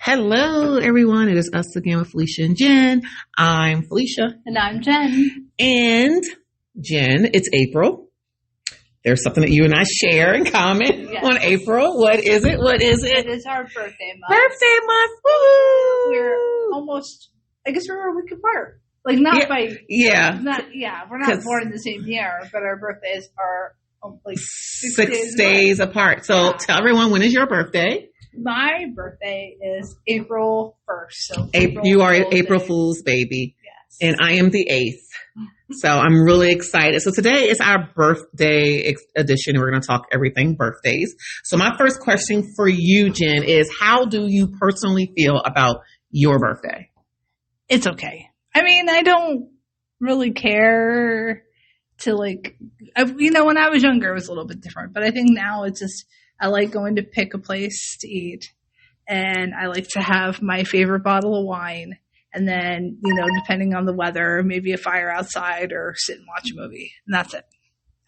Hello, everyone. It is us again with Felicia and Jen. I'm Felicia. And I'm Jen. And Jen, it's April. There's something that you and I share in common on April. What is it? It is our birthday month. Birthday month. Woo! We're almost, I guess we're a week apart. Like, not by... Yeah. We're not born in the same year, but our birthdays are like 6 days apart. So tell everyone, when is your birthday? My birthday is April 1st. So You are an April Fool's baby. Yes. And I am the 8th. So I'm really excited. So today is our birthday edition. We're going to talk everything birthdays. So my first question for you, Jen, is how do you personally feel about your birthday? It's okay. I mean, I don't really care to when I was younger, it was a little bit different. But I think now it's just, I like going to pick a place to eat. And I like to have my favorite bottle of wine. And then, depending on the weather, maybe a fire outside or sit and watch a movie. And that's it.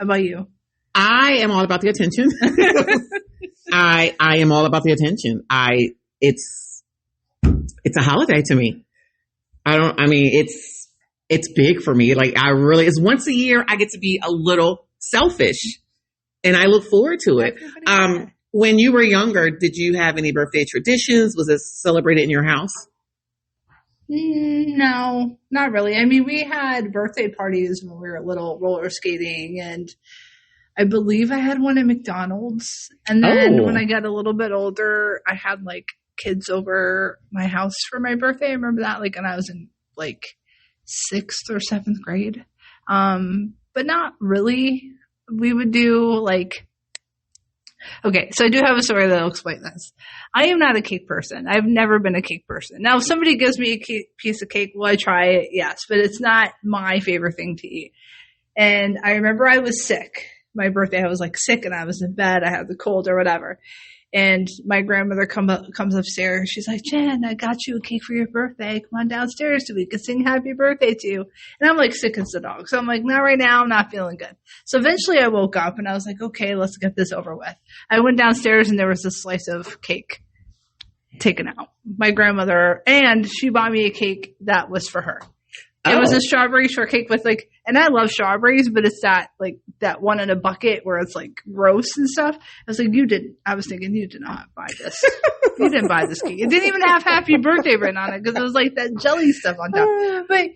How about you? I am all about the attention. I am all about the attention. It's a holiday to me. It's big for me. It's once a year I get to be a little selfish and I look forward to it. When you were younger, did you have any birthday traditions? Was it celebrated in your house? No, not really. I mean, we had birthday parties when we were little, roller skating, and I believe I had one at McDonald's. And then when I got a little bit older, I had kids over my house for my birthday. I remember that when I was in 6th or 7th grade. But not really. We would do okay, so I do have a story that'll explain this. I am not a cake person. I've never been a cake person. Now, if somebody gives me a piece of cake, will I try it? Yes, but it's not my favorite thing to eat. And I remember I was sick. My birthday, I was sick and I was in bed. I had the cold or whatever. And my grandmother comes upstairs. She's like, Jen, I got you a cake for your birthday. Come on downstairs so we can sing happy birthday to you. And I'm sick as a dog. So I'm not right now. I'm not feeling good. So eventually I woke up and I was okay, let's get this over with. I went downstairs and there was a slice of cake taken out. My grandmother, and she bought me a cake that was for her. It was a strawberry shortcake with and I love strawberries, but it's that that one in a bucket where it's gross and stuff. I was I was thinking you did not buy this. You didn't buy this cake. It didn't even have happy birthday written on it because it was that jelly stuff on top. But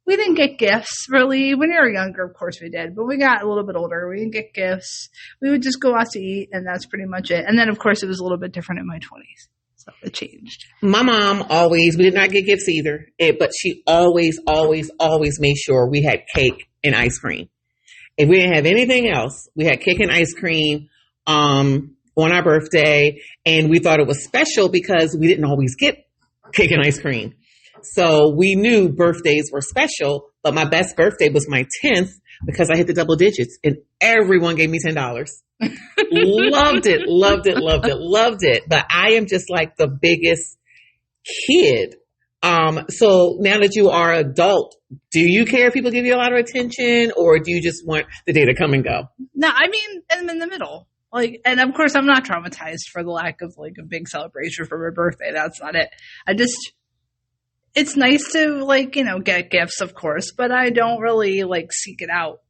we didn't get gifts really. When we were younger, of course we did, but we got a little bit older. We didn't get gifts. We would just go out to eat and that's pretty much it. And then of course it was a little bit different in my 20s. So it changed. My mom we did not get gifts either, but she always made sure we had cake and ice cream. If we didn't have anything else, we had cake and ice cream on our birthday, and we thought it was special because we didn't always get cake and ice cream. So we knew birthdays were special, but my best birthday was my 10th because I hit the double digits, and everyone gave me $10. Loved it. But I am just the biggest kid. So now that you are adult, do you care if people give you a lot of attention or do you just want the day to come and go? No, I mean, I'm in the middle. And of course I'm not traumatized for the lack of a big celebration for my birthday. That's not it. It's nice to get gifts, of course, but I don't really seek it out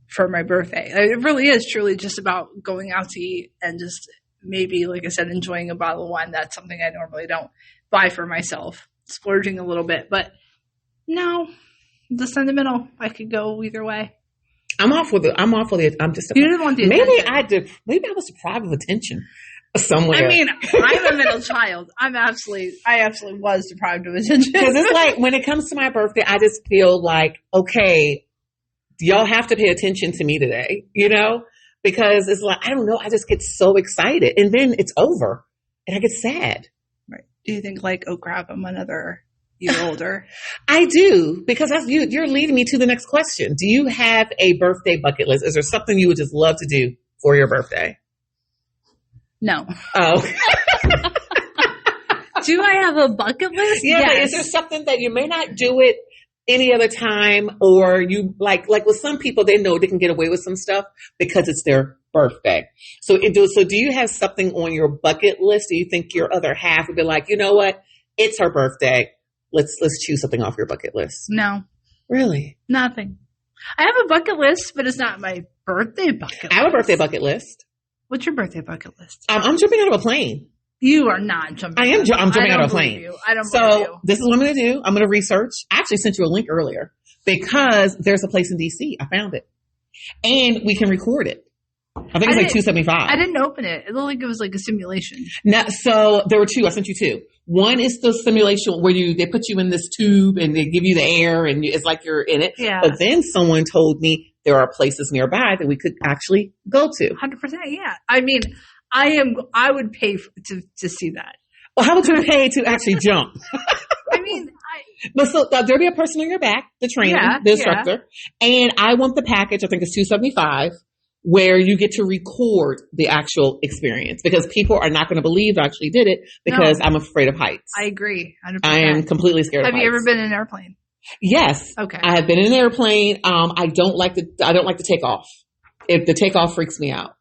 for my birthday. It really is truly just about going out to eat and just maybe, like I said, enjoying a bottle of wine. That's something I normally don't buy for myself, splurging a little bit. But no, just in the middle. I could go either way. I'm off with it. I'm just. You didn't want the attention. Maybe I was deprived of attention somewhere. I mean, I'm a middle child. I absolutely was deprived of attention. Because it's when it comes to my birthday, I just feel okay, y'all have to pay attention to me today, because it's I don't know, I just get so excited and then it's over and I get sad. Right. Do you think oh crap, I'm another year older? I do, because you're leading me to the next question. Do you have a birthday bucket list? Is there something you would just love to do for your birthday? No. Oh. Do I have a bucket list? Yeah. Yes. Is there something that you may not do it any other time, or you like with some people, they know they can get away with some stuff because it's their birthday. So do you have something on your bucket list? Do you think your other half would be like, you know what? It's her birthday. Let's choose something off your bucket list. No. Really? Nothing. I have a bucket list, but it's not my birthday bucket list. I have a birthday bucket list. What's your birthday bucket list? I'm jumping out of a plane. You are not jumping. I'm jumping out of a plane. I don't believe you. So this is what I'm going to do. I'm going to research. I actually sent you a link earlier because there's a place in DC. I found it. And we can record it. I think it's like $275. I didn't open it. It looked like it was like a simulation. No, so there were two. I sent you two. One is the simulation where they put you in this tube and they give you the air and it's like you're in it. Yeah. But then someone told me there are places nearby that we could actually go to. 100%. Yeah. I mean, I would pay to see that. Well, how would you pay to actually jump? I mean, But so there'll be a person on your back, the trainer, the instructor, and I want the package. I think it's $275, where you get to record the actual experience because people are not going to believe I actually did it because I'm afraid of heights. I agree. 100%. I am completely scared of heights. Have you ever been in an airplane? Yes. Okay. I have been in an airplane. I don't like the takeoff. If the takeoff freaks me out.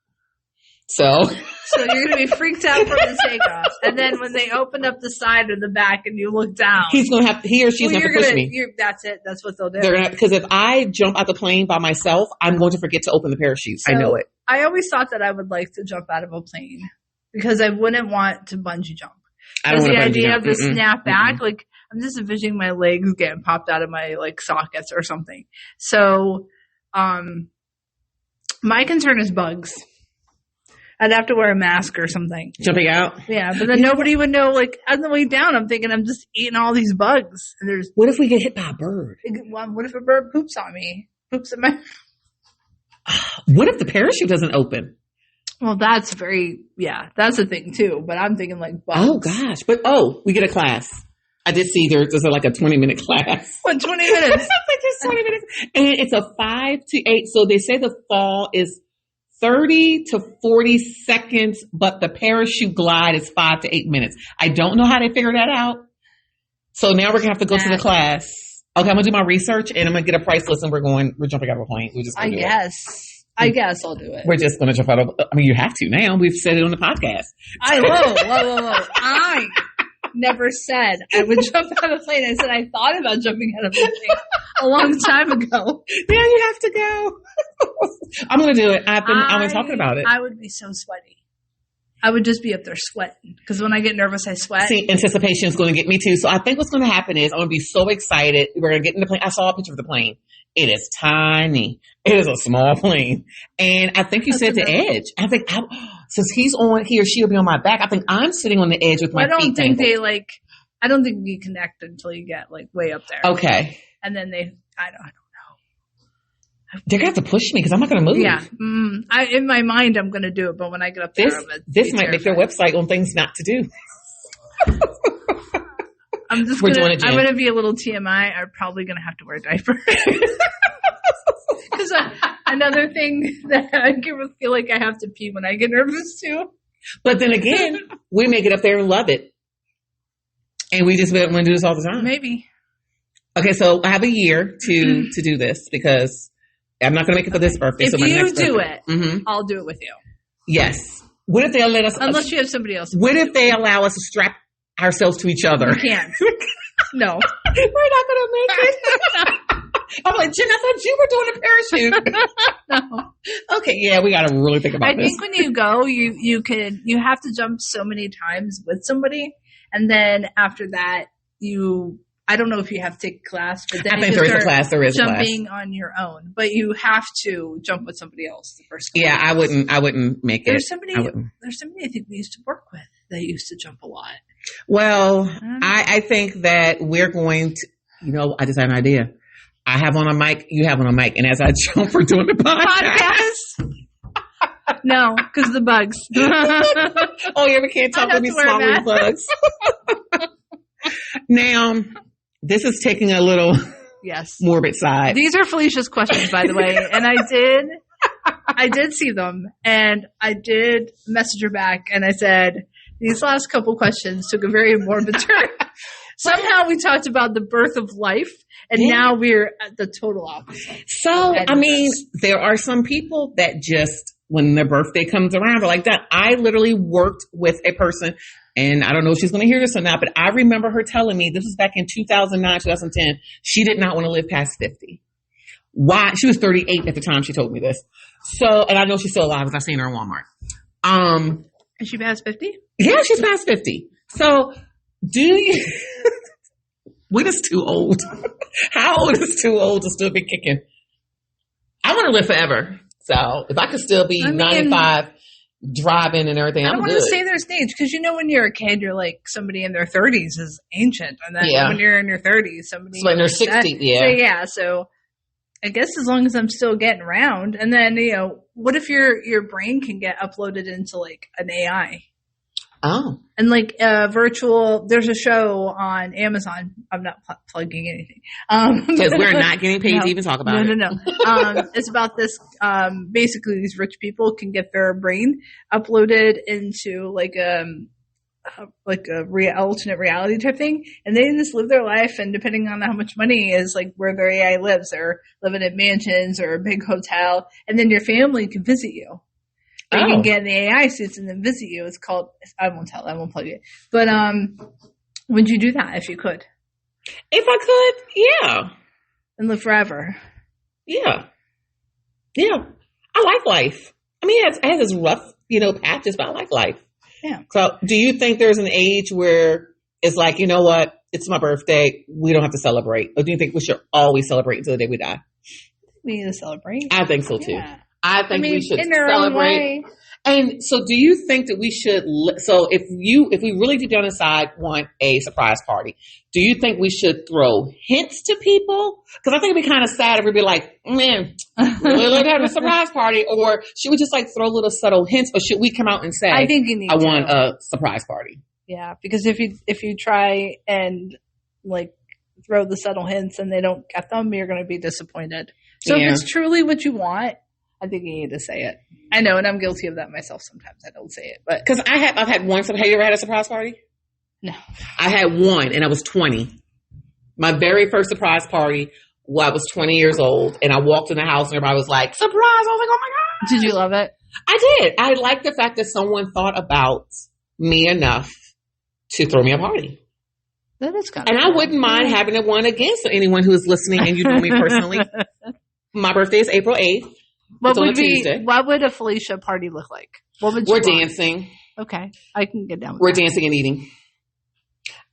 So you're going to be freaked out from the takeoff. And then when they open up the side or the back and you look down. he or she's going to push me. That's it. That's what they'll do. Because if I jump out the plane by myself, I'm going to forget to open the parachute. So I know it. I always thought that I would like to jump out of a plane because I wouldn't want to bungee jump. Because the idea of the snap back, like I'm just envisioning my legs getting popped out of my like sockets or something. So, my concern is bugs. I'd have to wear a mask or something. Jumping out? Yeah, but then nobody would know, like, on the way down, I'm thinking I'm just eating all these bugs. And what if we get hit by a bird? What if a bird poops on me? Poops in my... What if the parachute doesn't open? Well, that's that's a thing, too. But I'm thinking, like, bugs. Oh, gosh. But, we get a class. I did see there's like a 20-minute class. What, 20 minutes? Like, just 20 minutes. And it's a 5 to 8. So they say the fall is 30 to 40 seconds, but the parachute glide is 5 to 8 minutes. I don't know how they figure that out. So now we're going to have to go to the class. Okay, I'm going to do my research and I'm going to get a price list and we're jumping out of a plane. I guess I'll do it. We're just going to jump out of, you have to now. We've said it on the podcast. Whoa. I never said I would jump out of a plane. I said I thought about jumping out of a plane a long time ago. Yeah, you have to go. I'm going to do it. I've been talking about it. I would be so sweaty. I would just be up there sweating because when I get nervous, I sweat. See, anticipation is going to get me too. So I think what's going to happen is I'm going to be so excited. We're going to get in the plane. I saw a picture of the plane. It is tiny. It is a small plane. And I think you said the edge. I think since he's on, he or she will be on my back. I think I'm sitting on the edge with my feet. I don't think we connect until you get like way up there. Okay. And then I don't know. They're going to have to push me because I'm not going to move. Yeah. In my mind, I'm going to do it. But when I get up there, this might make their website on things not to do. I'm going to be a little TMI. I'm probably going to have to wear a diaper. Because another thing that I feel like I have to pee when I get nervous too. But then again, we may get up there and love it. And we just want to do this all the time. Maybe. Okay, so I have a year to do this because I'm not going to make it for this birthday. If so my you next do birthday. it, I'll do it with you. Yes. What if they'll let us? Unless you have somebody else. What if they allow us to strap ourselves to each other? We can't. No. We're not going to make it. I'm like, Jen, I thought you were doing a parachute. No. Okay, yeah, we got to really think about this. I think when you go, you have to jump so many times with somebody, and then after that, I don't know if you have to take a class, but then I think there is a class. There is jumping on your own, but you have to jump with somebody else the first class. Yeah, I wouldn't make it. There's somebody I think we used to work with that used to jump a lot. Well, I think that we're going to, I just had an idea. I have on a mic, you have on a mic, and as I jump, we're doing the podcast. No, because the bugs. Oh, yeah, we can't talk when we swallow bugs. Now, this is taking a little morbid side. These are Felicia's questions, by the way, and I did see them, and I did message her back, and I said, these last couple questions took a very morbid turn. Somehow we talked about the birth of life, and now we're at the total opposite. So, there are some people that just when their birthday comes around, they're like that. I literally worked with a person, and I don't know if she's going to hear this or not, but I remember her telling me, this was back in 2009, 2010, she did not want to live past 50. Why? She was 38 at the time she told me this. So, and I know she's still alive because I've seen her in Walmart. Is she past 50? Yeah, she's past 50. So, do you... When is too old? How old is too old to still be kicking? I want to live forever. So if I could still be 95, driving and everything, I I'm don't good. want to say their stage because when you're a kid, you're like somebody in their 30s is ancient, and then when you're in your 30s, somebody in their 60s. So I guess as long as I'm still getting around, and then what if your brain can get uploaded into like an AI? Oh. And like virtual, there's a show on Amazon. I'm not plugging anything. Because we're not getting paid to even talk about it. No. It's about this, basically these rich people can get their brain uploaded into like a alternate reality type thing. And they just live their life. And depending on how much money is like where their AI lives, they're living in mansions or a big hotel. And then your family can visit you. You can get in the AI suits and then visit you. It's called, I won't plug it. But would you do that if you could? If I could, yeah. And live forever. Yeah. Yeah. I like life. I mean, it has its rough, patches, but I like life. Yeah. So do you think there's an age where it's like, you know what? It's my birthday. We don't have to celebrate. Or do you think we should always celebrate until the day we die? We need to celebrate. I think so too. Yeah. I think we should in their celebrate. Own way. And so do you think that we should, so if we really deep down inside want a surprise party, do you think we should throw hints to people? Because I think it'd be kind of sad if we'd be like, man, really like having a surprise party. Or should we just like throw little subtle hints, or should we come out and say, I think you need I want a surprise party? Yeah, because if you try and like throw the subtle hints and they don't get them, you're going to be disappointed. So if it's truly what you want, I think you need to say it. I know, and I'm guilty of that myself. Sometimes I don't say it, but because I've had one. Have you ever had a surprise party? No, I had one, and I was 20. My very first surprise party. Well, I was 20 years old, and I walked in the house, and everybody was like, "Surprise!" I was like, "Oh my god!" Did you love it? I did. I liked the fact that someone thought about me enough to throw me a party. That is kind of and cool. I wouldn't mind having one again. So anyone who is listening and you know me personally, my birthday is April 8th. What would a Felicia party look like? What would We're dancing. Okay. I can get down with We're that. dancing and eating.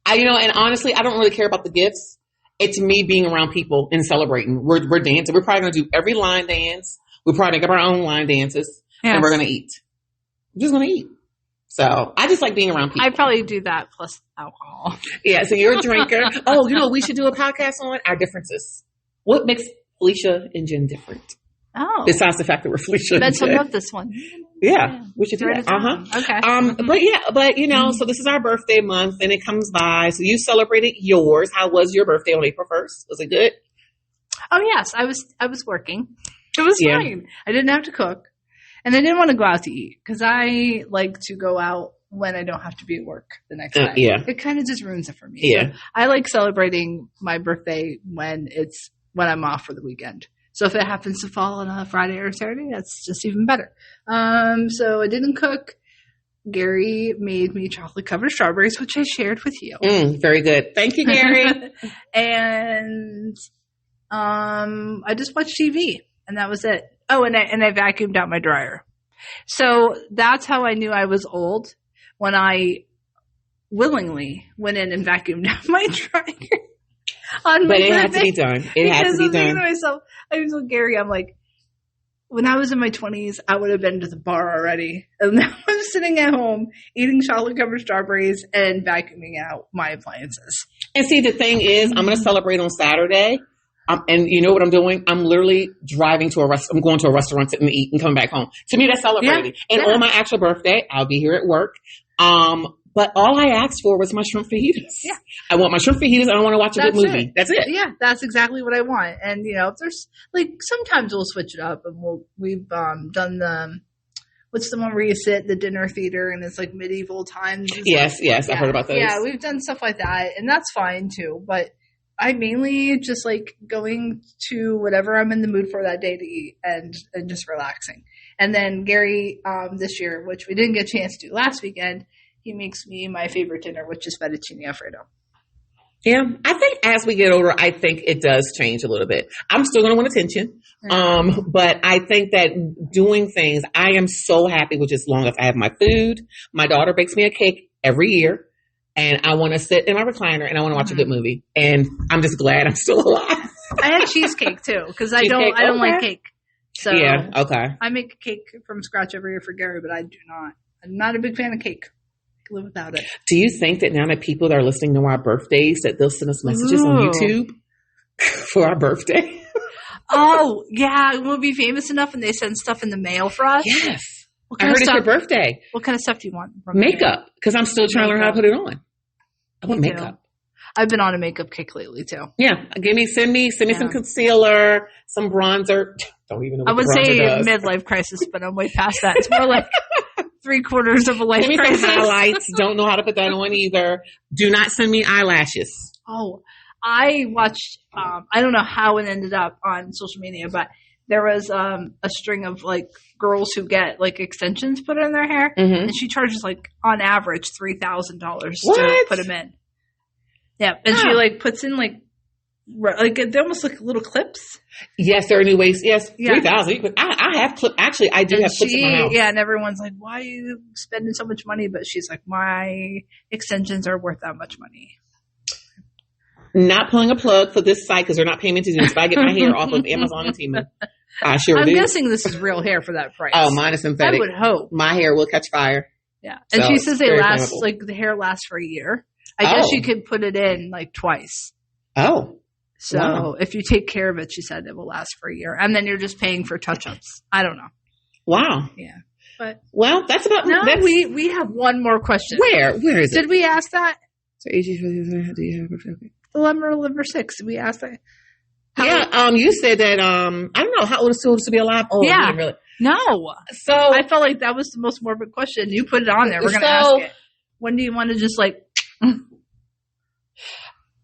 And honestly, I don't really care about the gifts. It's me being around people and celebrating. We're dancing. We're probably going to do every line dance. We're probably going to make up our own line dances. Yes. And we're going to eat. We're just going to eat. So I just like being around people. I probably do that plus alcohol. Yeah. So you're a drinker. Oh, we should do a podcast on our differences. What makes Felicia and Jen different? Oh. Besides the fact that we're Felicia. Bet you'll love this one. Yeah. We should do that. Okay. But so this is our birthday month and it comes by. So you celebrated yours. How was your birthday on April 1st? Was it good? Oh yes. I was working. It was fine. I didn't have to cook. And I didn't want to go out to eat because I like to go out when I don't have to be at work the next day. Yeah. It kind of just ruins it for me. Yeah. So I like celebrating my birthday when I'm off for the weekend. So if it happens to fall on a Friday or Saturday, that's just even better. So I didn't cook. Gary made me chocolate covered strawberries, which I shared with you. Very good. Thank you, Gary. And I just watched TV, and that was it. Oh, and I vacuumed out my dryer. So that's how I knew I was old, when I willingly went in and vacuumed out my dryer. But it had to be done. It had to be done. I was with Gary. I'm like, when I was in my 20s, I would have been to the bar already. And now I'm sitting at home eating chocolate covered strawberries and vacuuming out my appliances. And see, the thing is, I'm going to celebrate on Saturday. And you know what I'm doing? I'm literally driving to I'm going to a restaurant to eat and coming back home. To me, that's celebrating. And on my actual birthday, I'll be here at work. But all I asked for was my shrimp fajitas. Yeah. I want my shrimp fajitas and I want to watch a good movie. That's it. Yeah, that's exactly what I want. And, if there's, sometimes we'll switch it up and we've done what's the one where you sit at the dinner theater and it's like medieval times? Yes, I've heard about those. Yeah, we've done stuff like that and that's fine too. But I mainly just like going to whatever I'm in the mood for that day to eat and just relaxing. And then Gary, this year, which we didn't get a chance to do last weekend, he makes me my favorite dinner, which is fettuccine Alfredo. Yeah, I think as we get older, I think it does change a little bit. I'm still going to want attention. But I think that doing things, I am so happy with as long as I have my food. My daughter bakes me a cake every year, and I want to sit in my recliner and I want to watch a good movie. And I'm just glad I'm still alive. I had cheesecake too, because I don't like cake. So yeah, okay. I make a cake from scratch every year for Gary, but I'm not a big fan of cake. I can live without it. Do you think that now that people that are listening to our birthdays, that they'll send us messages on YouTube for our birthday? Oh, yeah. We'll be famous enough and they send stuff in the mail for us. Yes. I heard it's your birthday. What kind of stuff do you want? Makeup. Because I'm still trying to learn how to put it on. I want makeup. I've been on a makeup kick lately too. Yeah. Send me some concealer, some bronzer. Don't even know what I would say midlife crisis, but I'm way past that. It's more like 3/4 of a life crisis. Some highlights. Don't know how to put that on either. Do not send me eyelashes. Oh, I watched, I don't know how it ended up on social media, but there was a string of like girls who get like extensions put in their hair, and she charges like on average $3,000 to put them in. Yeah, and she like puts in like they almost look little clips. Yes, there are new ways. Yes, 3,000. I have clips. Actually, I do have clips in my house. Yeah, and everyone's like, "Why are you spending so much money?" But she's like, "My extensions are worth that much money." Not pulling a plug for this site because they're not paying me to do this. But I get my hair off of Amazon and Temu. I sure I'm do. guessing this is real hair for that price. Oh, mine is synthetic. I would hope. My hair will catch fire. Yeah. And she says they last, flammable. Like the hair lasts for a year. I guess you could put it in like twice. Oh. So if you take care of it, she said it will last for a year. And then you're just paying for touch-ups. I don't know. Wow. Yeah. But that's about we have one more question. Where is it? Did we ask that? So do you have a dilemma or liver 6? Did we ask that? You said that I don't know how old is too old to be alive. Oh, yeah. Really. No. So I felt like that was the most morbid question. You put it on there. We're gonna ask it. When do you want to just like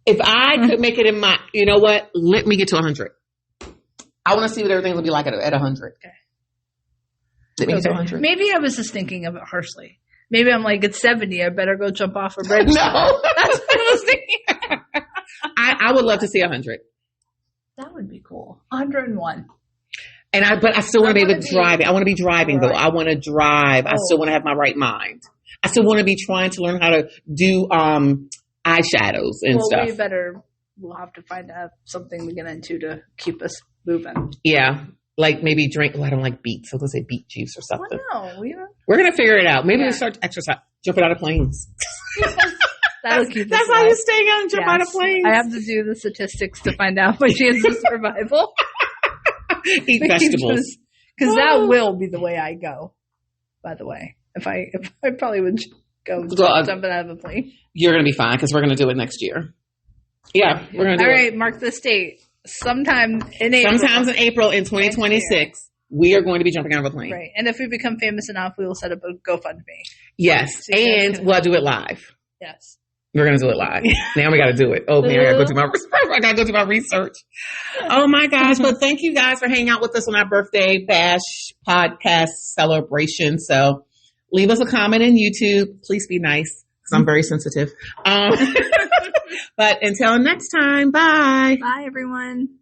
if I could make it in my, you know what? Let me get to 100. I want to see what everything will be like at 100. Okay. Let me get to 100. Maybe I was just thinking of it harshly. Maybe I'm like, it's 70. I better go jump off a bridge. No. That's what I was thinking. I would love to see 100. That would be cool. 101. But I still want to be able to drive. I want to be driving though. I want to drive. I still want to have my right mind. I still want to be trying to learn how to do eyeshadows and stuff. We'll have to find out something to get into to keep us moving. Yeah. Like maybe drink. I don't like beets. So let's say beet juice or something. Well, no, we're going to figure it out. Maybe we'll start exercise, jumping out of planes. That'll keep That's how you stay young, jump out of planes. I have to do the statistics to find out my chance of survival. Eat vegetables. Because that will be the way I go, by the way. If I probably would go jumping out of a plane. You're going to be fine because we're going to do it next year. Yeah, we're going to do it. All right, mark this date. Sometimes in April in 2026, we are going to be jumping out of a plane. Right. And if we become famous enough, we will set up a GoFundMe. Yes. And we'll do it live. Yes. We're going to do it live. Now we got to do it. Oh, man, I got to go do my research. Oh, my gosh. But thank you guys for hanging out with us on our birthday bash podcast celebration. So leave us a comment on YouTube. Please be nice because I'm very sensitive. But until next time, bye. Bye, everyone.